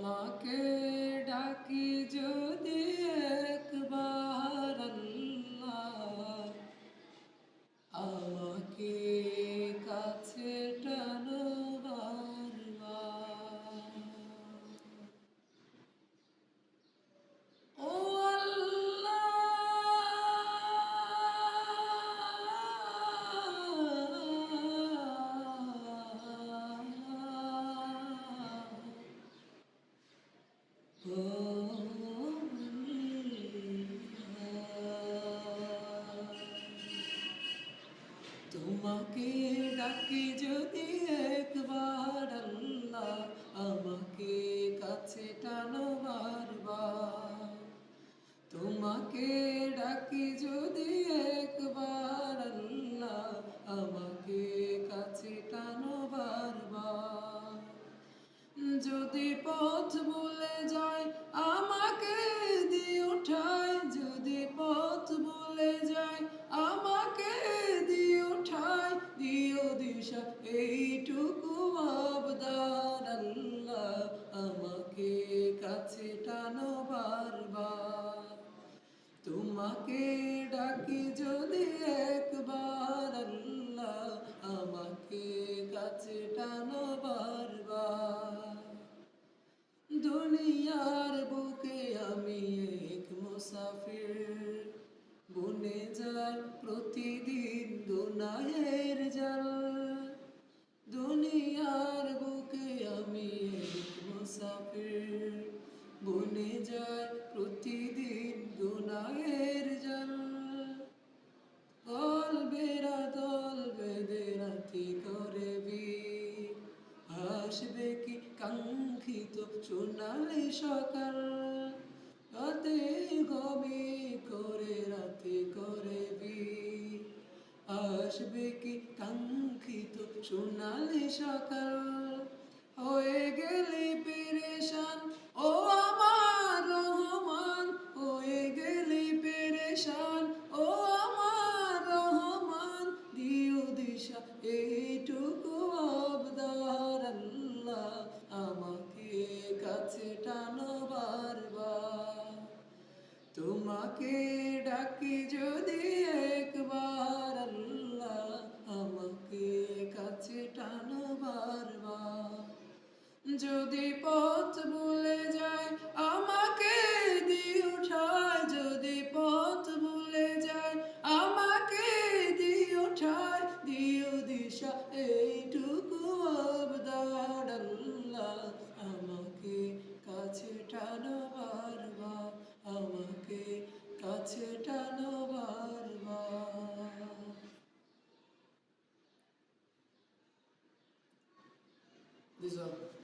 তোমাকে ডাকি যদি একবার আল্লাহ, আমাকে কাছে টানো বারবার। ও তোমাকে ডাকি যদি একবার আল্লাহ, আমাকে কাছে টানো বারবার। তোমাকে ডাকি যদি একবার আল্লাহ, আমাকে কাছে টানো বারবার। যদি পথ ভুলে যায় আমাকে দিও ঠাই, যদি পথ ভুলে যায় আমাকে দিও ঠাই, দিও দিশা এইটুকু আবদার আল্লাহ, আমাকে কাছে টানো বারবার। তোমাকে ডাকি যদি একবার আল্লাহ, আমাকে কাছে টানো বারবার। দুনিয়ার বুকে আমি এক মুসাফির, বনে যায় প্রতিদিন গুনাহের জাল। দুনিয়ার বুকে আমি এক মুসাফির, বনে যায় প্রতিদিন গুনাহের জাল। কলবেরা দল বেঁধে রাতি করে বীর, আসবে কি কাঙ্ক্ষিত সোনালি সকাল। রাতে গবে করে রাতে করে বীর, আসবে কি কাঙ্ক্ষিত সোনালি সকাল। হয়ে গেলি পেরেশান ও আমার রহমান, হয়ে গেলি পেরেশান ও আমার রহমান, দিও দিশা এইটুকু আবদার আল্লাহ, আমাকে কাছে টানো বারবার। তোমাকে ডাকি যদি একবার আল্লাহ, আমাকে কাছে টানো বারবার। যদি পথ ভুলে যায় আমাকে দিও ঠাই, যদি পথ ভুলে যায় আমাকে দিও ঠাই, দিও দিশা এইটুকু আবদার আল্লাহ, আমাকে কাছে টানো বারবার, আমাকে কাছে টানো বারবার। This one.